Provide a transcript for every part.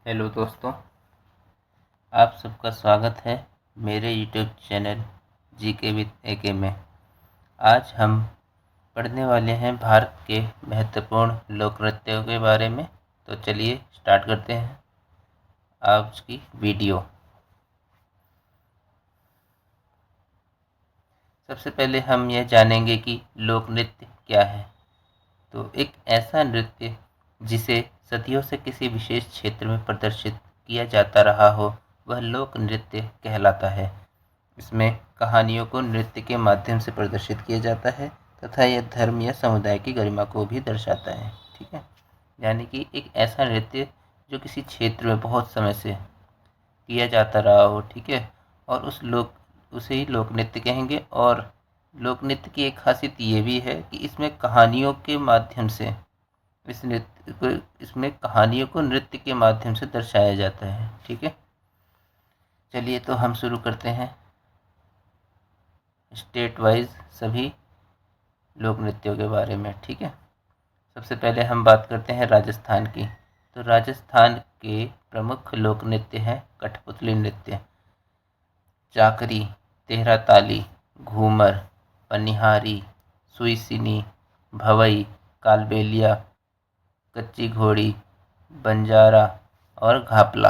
Hello दोस्तों, आप सबका स्वागत है मेरे यूट्यूब चैनल जीके विद एके में। आज हम पढ़ने वाले हैं भारत के महत्वपूर्ण लोक नृत्यों के बारे में। तो चलिए स्टार्ट करते हैं आज की वीडियो। सबसे पहले हम यह जानेंगे कि लोक नृत्य क्या है। तो एक ऐसा नृत्य जिसे सदियों से किसी विशेष क्षेत्र में प्रदर्शित किया जाता रहा हो, वह लोक नृत्य कहलाता है। इसमें कहानियों को नृत्य के माध्यम से प्रदर्शित किया जाता है तथा यह धर्म या समुदाय की गरिमा को भी दर्शाता है। ठीक है, यानी कि एक ऐसा नृत्य जो किसी क्षेत्र में बहुत समय से किया जाता रहा हो। ठीक है, और उसे ही लोक नृत्य कहेंगे। और लोक नृत्य की एक खासियत ये भी है कि इसमें कहानियों के माध्यम से इसमें कहानियों को नृत्य के माध्यम से दर्शाया जाता है। ठीक है, चलिए तो हम शुरू करते हैं स्टेट वाइज सभी लोक नृत्यों के बारे में। ठीक है, सबसे पहले हम बात करते हैं राजस्थान की। तो राजस्थान के प्रमुख लोक नृत्य हैं कठपुतली नृत्य, चाकरी, तेहरा ताली, घूमर, पनिहारी, सुईसिनी, भवई, कालबेलिया, कच्ची घोड़ी, बंजारा और घापला।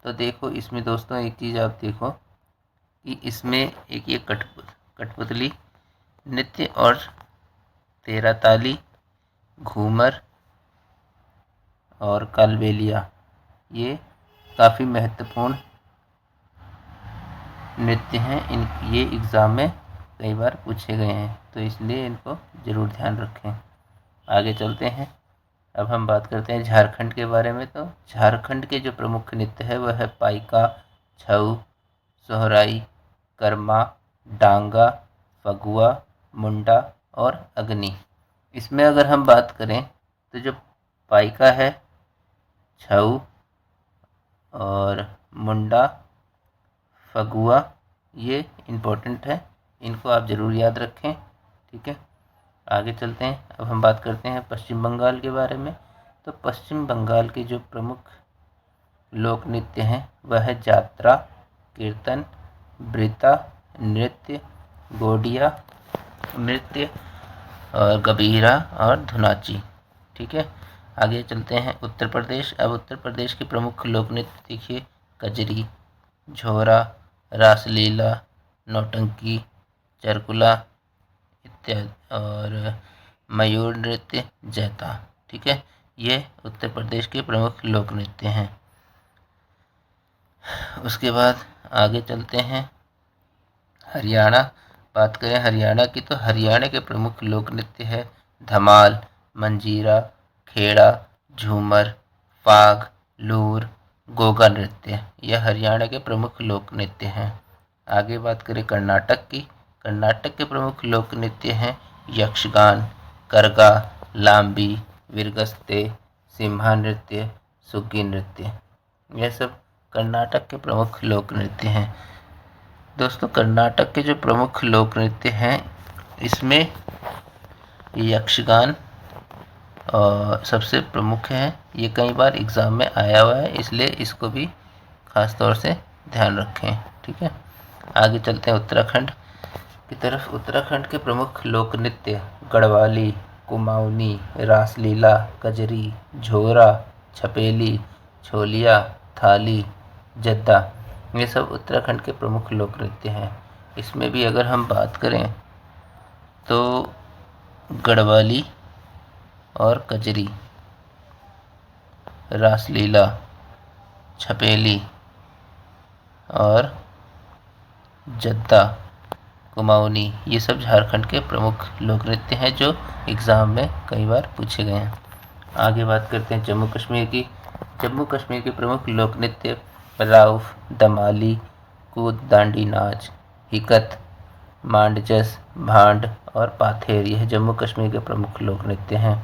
तो देखो इसमें दोस्तों एक चीज़ आप देखो कि इसमें एक ये कठपुतली नृत्य और तेहरा ताली, घूमर और कालबेलिया ये काफ़ी महत्वपूर्ण नृत्य हैं। ये एग्ज़ाम में कई बार पूछे गए हैं, तो इसलिए इनको ज़रूर ध्यान रखें। आगे चलते हैं। अब हम बात करते हैं झारखंड के बारे में। तो झारखंड के जो प्रमुख नृत्य है वह है पाइका, छऊ, सोहराई, कर्मा, डांगा, फगुआ, मुंडा और अग्नि। इसमें अगर हम बात करें तो जो पाइका है, छऊ और मुंडा, फगुआ ये इम्पोर्टेंट है, इनको आप ज़रूर याद रखें। ठीक है, आगे चलते हैं। अब हम बात करते हैं पश्चिम बंगाल के बारे में। तो पश्चिम बंगाल के जो प्रमुख लोक नृत्य हैं वह है जात्रा, कीर्तन, वृता नृत्य, गोडिया नृत्य और गबीरा और धुनाची। ठीक है, आगे चलते हैं उत्तर प्रदेश। अब उत्तर प्रदेश के प्रमुख लोक नृत्य देखिए कजरी, झोरा, रासलीला, नौटंकी, चरकुला इत्यादि और मयूर नृत्य, जैता। ठीक है, ये उत्तर प्रदेश के प्रमुख लोक नृत्य हैं। उसके बाद आगे चलते हैं हरियाणा। बात करें हरियाणा की तो हरियाणा के प्रमुख लोक नृत्य है धमाल, मंजीरा, खेड़ा, झूमर, फाग, लूर, गोगा नृत्य। यह हरियाणा के प्रमुख लोक नृत्य हैं। आगे बात करें कर्नाटक की। कर्नाटक के प्रमुख लोक नृत्य हैं यक्षगान, करगा, लांबी, विरगस्ते, सिम्हा नृत्य, सुग्गी नृत्य। यह सब कर्नाटक के प्रमुख लोक नृत्य हैं। दोस्तों कर्नाटक के जो प्रमुख लोक नृत्य हैं इसमें यक्षगान सबसे प्रमुख है। ये कई बार एग्ज़ाम में आया हुआ है, इसलिए इसको भी ख़ास तौर से ध्यान रखें। ठीक है, आगे चलते हैं उत्तराखंड की तरफ। उत्तराखंड के प्रमुख लोक नृत्य गढ़वाली, कुमाऊनी, रासलीला, कजरी, झोरा, छपेली, छोलिया, थाली, जद्दा। ये सब उत्तराखंड के प्रमुख लोक नृत्य हैं। इसमें भी अगर हम बात करें तो गढ़वाली और कजरी, रासलीला, छपेली और जद्दा, कुमाऊनी ये सब झारखंड के प्रमुख लोक नृत्य हैं जो एग्ज़ाम में कई बार पूछे गए हैं। आगे बात करते हैं जम्मू कश्मीर की। जम्मू कश्मीर के प्रमुख लोक नृत्य राउफ, दमाली, कूद दांडी नाच, हिकत, मांडजस, भांड और पाथेर। यह जम्मू कश्मीर के प्रमुख लोक नृत्य हैं।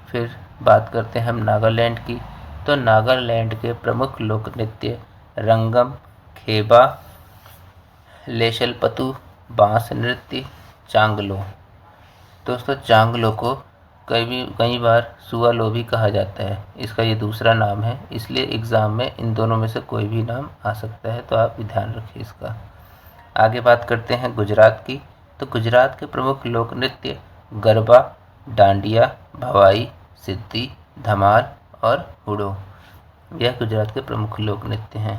फिर बात करते हैं हम नागालैंड की। तो नागालैंड के प्रमुख लोक नृत्य रंगम, खेबा, लेशलपतु, बांस नृत्य, चांगलो। दोस्तों चांगलो को कई बार सुआलो भी कहा जाता है, इसका ये दूसरा नाम है, इसलिए एग्ज़ाम में इन दोनों में से कोई भी नाम आ सकता है, तो आप भी ध्यान रखिए इसका। आगे बात करते हैं गुजरात की। तो गुजरात के प्रमुख लोक नृत्य गरबा, डांडिया, भवाई, सिद्धि, धमाल और हुडो, यह गुजरात के प्रमुख लोक नृत्य हैं।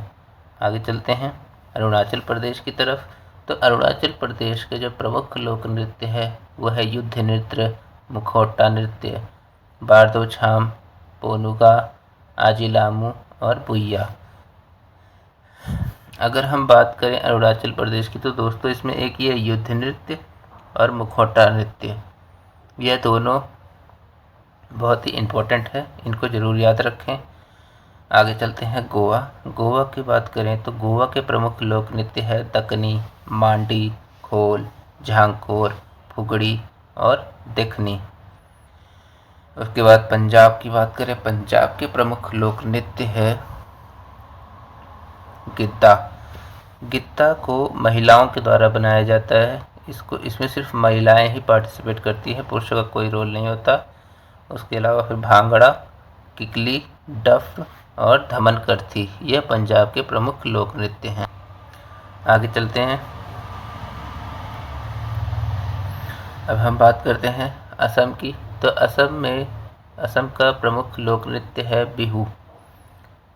आगे चलते हैं अरुणाचल प्रदेश की तरफ। तो अरुणाचल प्रदेश के जो प्रमुख लोक नृत्य है वो है युद्ध नृत्य, मुखौटा नृत्य, बारदोछाम, पोनुगा, आजिलामू और बुइया। अगर हम बात करें अरुणाचल प्रदेश की तो दोस्तों इसमें एक ये युद्ध नृत्य और मुखौटा नृत्य, यह दोनों बहुत ही इम्पोर्टेंट है, इनको ज़रूर याद रखें। आगे चलते हैं गोवा। गोवा की बात करें तो गोवा के प्रमुख लोक नृत्य है दक्कनी, मांडी, खोल, झांकोर, फुगड़ी और देखनी। उसके बाद पंजाब की बात करें, पंजाब के प्रमुख लोक नृत्य है गिद्दा। गिद्दा को महिलाओं के द्वारा बनाया जाता है, इसमें सिर्फ महिलाएं ही पार्टिसिपेट करती है, पुरुषों का कोई रोल नहीं होता। उसके अलावा फिर भांगड़ा, किकली, डफ और धमन करथी, यह पंजाब के प्रमुख लोक नृत्य हैं। आगे चलते हैं, अब हम बात करते हैं असम की। तो असम का प्रमुख लोक नृत्य है बिहू,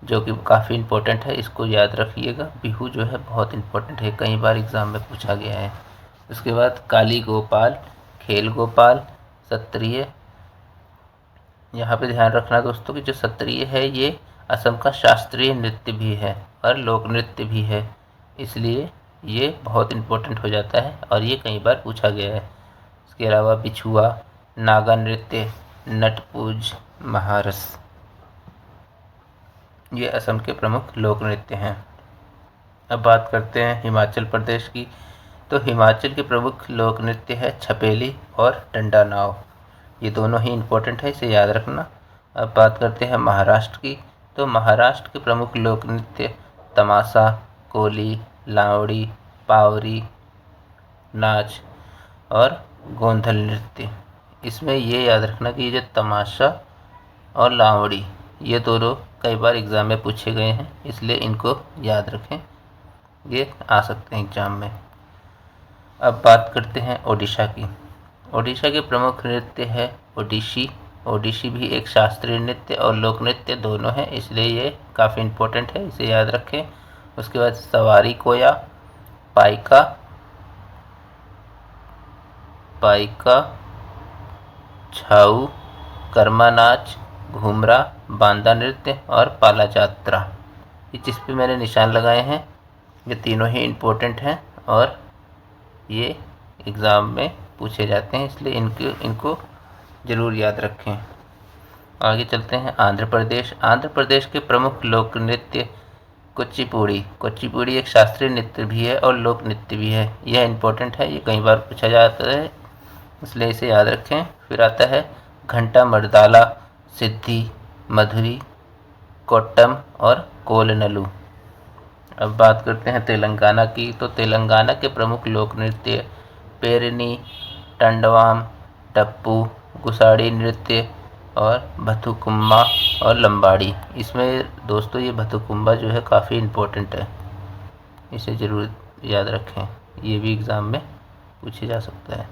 जो कि काफ़ी इम्पोर्टेंट है, इसको याद रखिएगा। बिहू जो है बहुत इम्पोर्टेंट है, कई बार एग्ज़ाम में पूछा गया है। उसके बाद काली गोपाल, खेल गोपाल, सत्रिय। यहाँ पे ध्यान रखना दोस्तों कि जो सत्रिय है ये असम का शास्त्रीय नृत्य भी है और लोक नृत्य भी है, इसलिए ये बहुत इम्पोर्टेंट हो जाता है और ये कई बार पूछा गया है। इसके अलावा बिछुआ, नागा नृत्य, नटपूज, महारस, ये असम के प्रमुख लोक नृत्य हैं। अब बात करते हैं हिमाचल प्रदेश की। तो हिमाचल के प्रमुख लोक नृत्य है छपेली और डंडा नाव, ये दोनों ही इम्पोर्टेंट है, इसे याद रखना। अब बात करते हैं महाराष्ट्र की। तो महाराष्ट्र के प्रमुख लोक नृत्य तमाशा, कोली, लावड़ी, पावरी नाच और गोंधल नृत्य। इसमें ये याद रखना कि ये जो तमाशा और लावड़ी ये दोनों कई बार एग्ज़ाम में पूछे गए हैं, इसलिए इनको याद रखें, ये आ सकते हैं एग्ज़ाम में। अब बात करते हैं ओडिशा की। ओडिशा के प्रमुख नृत्य है ओडिशी। ओडिशी भी एक शास्त्रीय नृत्य और लोक नृत्य दोनों हैं, इसलिए ये काफ़ी इम्पोर्टेंट है, इसे याद रखें। उसके बाद सवारी कोया, पाइका, छाऊ, कर्मा नाच, घूमरा, बांदा नृत्य और पाला जात्रा, ये जिस पे मैंने निशान लगाए हैं ये तीनों ही इम्पोर्टेंट हैं और ये एग्ज़ाम में पूछे जाते हैं, इसलिए इनको ज़रूर याद रखें। आगे चलते हैं आंध्र प्रदेश। आंध्र प्रदेश के प्रमुख लोक नृत्य कुचिपुड़ी। कुचिपुड़ी एक शास्त्रीय नृत्य भी है और लोक नृत्य भी है, यह इम्पोर्टेंट है, ये कई बार पूछा जाता है, इसलिए इसे याद रखें। फिर आता है घंटा मर्दाला, सिद्धि, मधुरी, कोट्टम और कोलनलू। अब बात करते हैं तेलंगाना की। तो तेलंगाना के प्रमुख लोक नृत्य पेरिनी, टंडवाम, टप्पू, गुसाड़ी नृत्य और बथुकुम्मा और लंबाड़ी। इसमें दोस्तों ये बथुकुम्बा जो है काफ़ी इम्पोर्टेंट है, इसे ज़रूर याद रखें, ये भी एग्ज़ाम में पूछे जा सकता है।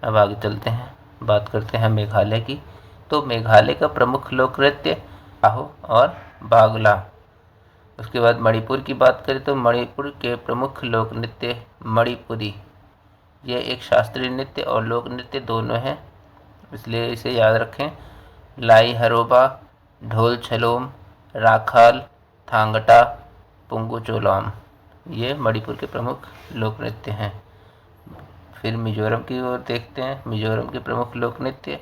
अब आगे चलते हैं, बात करते हैं मेघालय की। तो मेघालय का प्रमुख लोक नृत्य आहो और बागला। उसके बाद मणिपुर की बात करें तो मणिपुर के प्रमुख लोक नृत्य मणिपुरी, यह एक शास्त्रीय नृत्य और लोक नृत्य दोनों हैं, इसलिए इसे याद रखें। लाई हरोबा, ढोल छलोम, राखाल, थांगटा, पुंगू चोलम, ये मणिपुर के प्रमुख लोक नृत्य हैं। फिर मिजोरम की ओर देखते हैं। मिजोरम के प्रमुख लोक नृत्य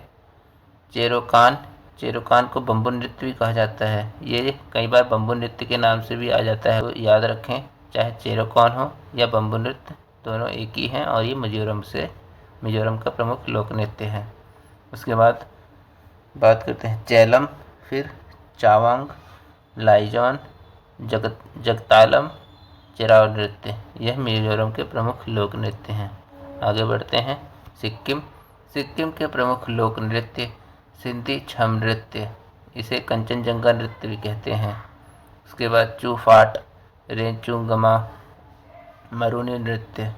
चेरोकान। चेरोकान को बम्बू नृत्य भी कहा जाता है, ये कई बार बम्बू नृत्य के नाम से भी आ जाता है, तो याद रखें, चाहे चेरोकान हो या बम्बू नृत्य दोनों एक ही हैं और ये मिजोरम का प्रमुख लोक नृत्य है। उसके बाद बात करते हैं चैलम, फिर चावांग, लाइजॉन, जगतालम, चेराव नृत्य, यह मिजोरम के प्रमुख लोक नृत्य हैं। आगे बढ़ते हैं सिक्किम। सिक्किम के प्रमुख लोक नृत्य सिंधी छम नृत्य, इसे कंचनजंगा नृत्य भी कहते हैं। उसके बाद चूफाट, रेंचुंगमा, मरूनी नृत्य।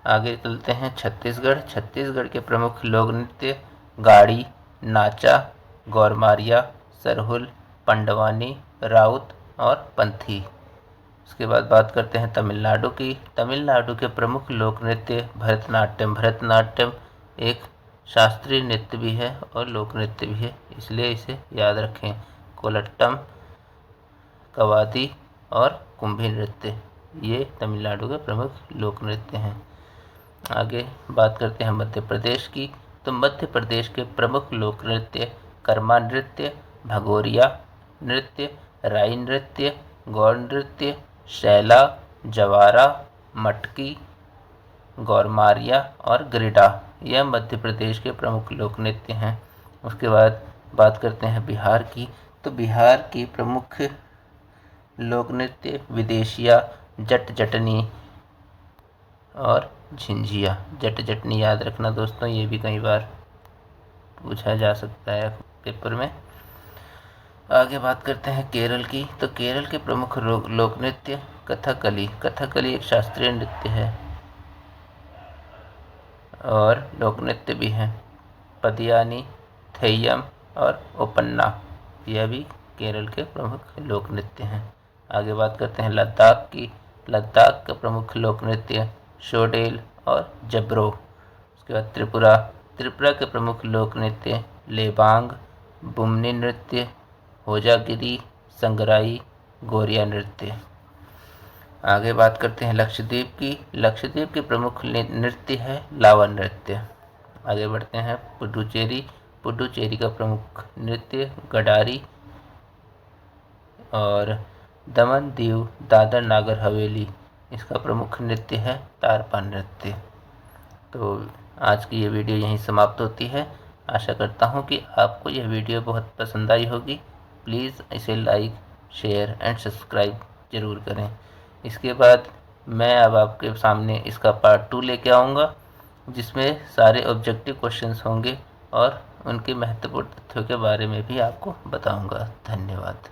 आगे चलते हैं छत्तीसगढ़। छत्तीसगढ़ के प्रमुख लोक नृत्य गाड़ी, नाचा, गौरमारिया, सरहुल, पंडवानी, राउत और पंथी। उसके बाद बात करते हैं तमिलनाडु की। तमिलनाडु के प्रमुख लोक नृत्य भरतनाट्यम। भरतनाट्यम एक शास्त्रीय नृत्य भी है और लोक नृत्य भी है, इसलिए इसे याद रखें। कोलट्टम, कवादी और कुंभी नृत्य, ये तमिलनाडु के प्रमुख लोक नृत्य हैं। आगे बात करते हैं मध्य प्रदेश की। तो मध्य प्रदेश के प्रमुख लोक नृत्य कर्मा नृत्य, भगोरिया नृत्य, राई नृत्य, गौर नृत्य, शैला, जवारा, मटकी, गौरमारिया और गिरिडा, यह मध्य प्रदेश के प्रमुख लोक नृत्य हैं। उसके बाद बात करते हैं बिहार की। तो बिहार की प्रमुख लोक नृत्य विदेशिया, जट जटनी और झिंझिया। जट जटनी याद रखना दोस्तों, ये भी कई बार पूछा जा सकता है पेपर में। आगे बात करते हैं केरल की। तो केरल के प्रमुख लोक नृत्य कथकली। कथकली एक शास्त्रीय नृत्य है और लोक नृत्य भी है। पदियानी, थेय्यम और ओपन्ना, यह भी केरल के प्रमुख लोक नृत्य हैं। आगे बात करते हैं लद्दाख की। लद्दाख का प्रमुख लोक नृत्य शोडेल और जब्रो। उसके बाद त्रिपुरा। त्रिपुरा के प्रमुख लोक नृत्य लेबांग, बुमनी नृत्य, होजागिरी, संगराई, गोरिया नृत्य। आगे बात करते हैं लक्षद्वीप की। लक्षद्वीप के प्रमुख नृत्य है लावा नृत्य। आगे बढ़ते हैं पुडुचेरी। पुडुचेरी का प्रमुख नृत्य गडारी और दमन दीव दादर नागर हवेली, इसका प्रमुख नृत्य है तारपा नृत्य। तो आज की ये वीडियो यहीं समाप्त होती है। आशा करता हूँ कि आपको यह वीडियो बहुत पसंद आई होगी। प्लीज़ इसे लाइक, शेयर एंड सब्सक्राइब ज़रूर करें। इसके बाद मैं अब आपके सामने इसका पार्ट 2 लेके आऊँगा, जिसमें सारे ऑब्जेक्टिव क्वेश्चंस होंगे और उनके महत्वपूर्ण तथ्यों के बारे में भी आपको बताऊँगा। धन्यवाद।